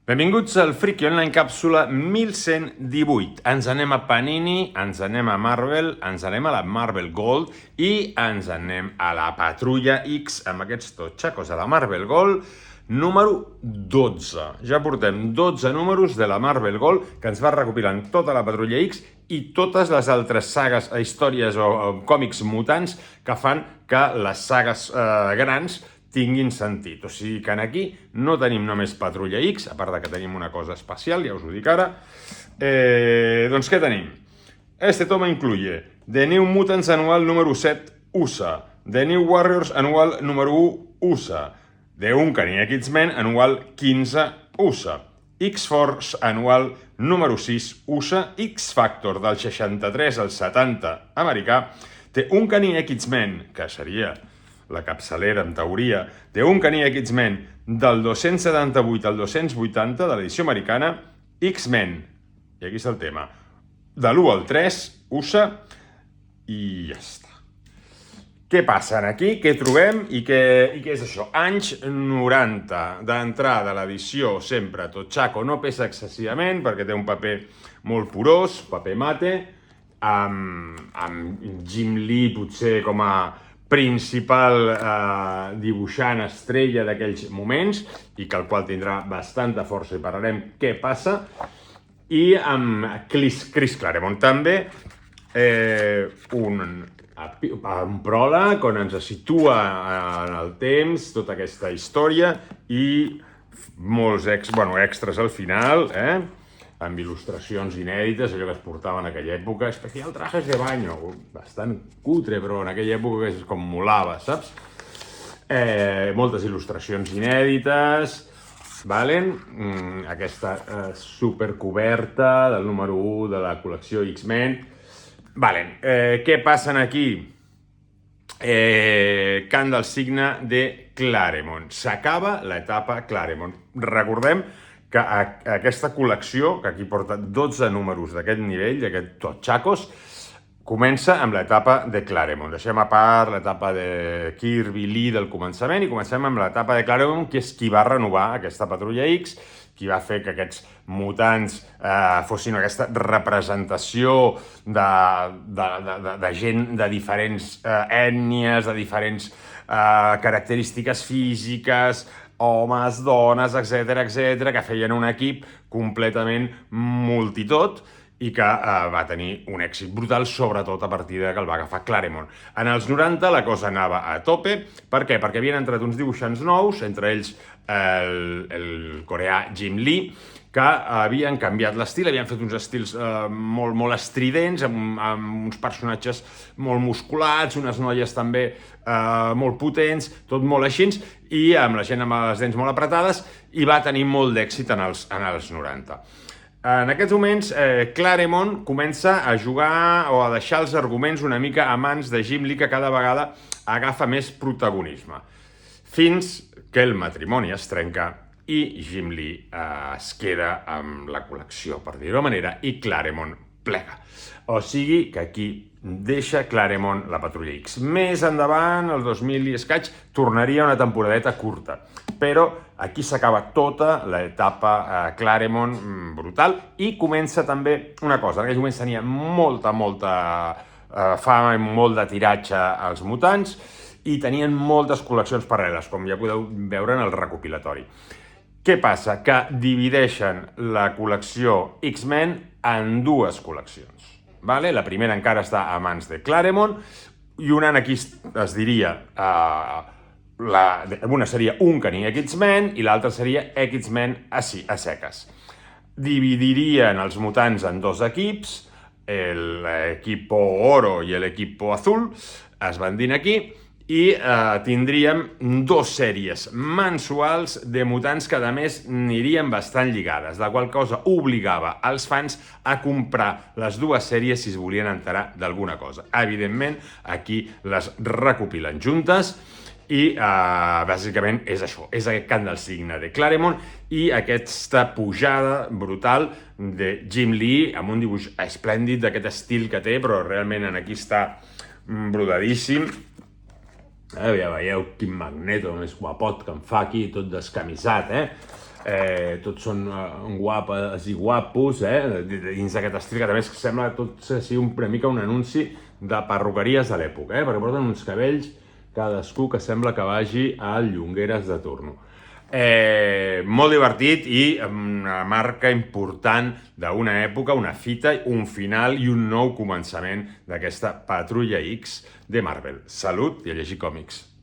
Benvinguts al Friki Online càpsula 1118. Ens anem a Panini, ens anem a Marvel, ens anem a la Marvel Gold i ens anem a la Patrulla X amb aquests totxacos a la Marvel Gold número 12. Ja portem 12 números de la Marvel Gold que ens va recopilant tota la Patrulla X i totes les altres sagues, històries o còmics mutants que fan que les sagues grans tinguin sentit. O sigui que aquí no tenim només Patrulla X, a part que tenim una cosa especial, ja us ho dic ara. Doncs què tenim? Este toma incluye The New Mutants anual número 7 USA, The New Warriors anual número 1 USA, The Uncanny X-Men anual 15 USA, X-Force anual número 6 USA, X-Factor del 63 al 70 americà, The Uncanny X-Men, que seria la capçalera, en teoria, de Uncanny X-Men del 278 al 280 de l'edició americana, X-Men, i aquí és el tema, de l'1 al 3, USA, i ja està. Què passa aquí? Què trobem? I què és això? Anys 90 d'entrada a l'edició, sempre totxaco, no pesa excessivament perquè té un paper molt porós, paper mate, amb Jim Lee potser com a principal dibuixant estrella d'aquells moments i que el qual tindrà bastanta força i parlarem què passa, i amb Chris Claremont també un pròleg on ens situa en el temps tota aquesta història i molts extras al final, amb il·lustracions inèdites, allò que es portava en aquella època, especial trajes de baño, bastant cutre, però en aquella època és com molava, saps? Moltes il·lustracions inèdites, aquesta supercoberta del número 1 de la col·lecció X-Men. Què passa aquí? Cant del signe de Claremont. S'acaba l'etapa Claremont. Recordem que aquesta col·lecció, que aquí porta 12 números d'aquest nivell, d'aquest totxacos, comença amb l'etapa de Claremont. Deixem a part l'etapa de Kirby Lee del començament i comencem amb l'etapa de Claremont, que és qui va renovar aquesta Patrulla X, qui va fer que aquests mutants fossin aquesta representació de gent de diferents ètnies, de diferents característiques físiques, homes, dones, etc., que feien un equip completament multitot i que va tenir un èxit brutal, sobretot a partir que el va agafar Claremont. En els 90 la cosa anava a tope. Per què? Perquè havien entrat uns dibuixants nous, entre ells el coreà Jim Lee, que havien canviat l'estil, havien fet uns estils molt estridents, amb uns personatges molt musculats, unes noies també molt potents, tot molt així, i amb la gent amb les dents molt apretades, i va tenir molt d'èxit en els 90. En aquests moments, Claremont comença a jugar o a deixar els arguments una mica a mans de Jim Lee, que cada vegada agafa més protagonisme, fins que el matrimoni es trenca i Jim Lee es queda amb la col·lecció, per dir-ho manera, i Claremont plega. O sigui que aquí deixa Claremont la Patrulla X. Més endavant, el 2000 i escaig, tornaria una temporadeta curta, però aquí s'acaba tota l'etapa Claremont brutal i comença també una cosa. En aquells moments tenia molta fama i molt de tiratge als mutants i tenien moltes col·leccions paral·leles, com ja podeu veure en el recopilatori. Què passa? Que divideixen la col·lecció X-Men en dues col·leccions. La primera encara està a mans de Claremont i una aquí es diria, una seria Uncanny X-Men i l'altra seria X-Men a seques. Dividirien els mutants en dos equips, l'equipo oro i l'equipo azul, es van dir aquí, i tindríem dues sèries mensuals de mutants que a més anirien bastant lligades, la qual cosa obligava als fans a comprar les dues sèries si es volien enterar d'alguna cosa. Evidentment, aquí les recopilen juntes i bàsicament és això, és aquest cant del signe de Claremont i aquesta pujada brutal de Jim Lee amb un dibuix esplèndid d'aquest estil que té, però realment aquí està brodadíssim. Ja veieu quin Magneto més guapot que em fa aquí, tot descamissat, tots són guapes i guapos, dins d'aquest estil, que també sembla tot sigui una mica un anunci de perruqueries de l'època, perquè porten uns cabells cadascú que sembla que vagi a Llongueres de turno. Molt divertit i una marca important d'una època, una fita, un final i un nou començament d'aquesta Patrulla X de Marvel. Salut i a llegir còmics!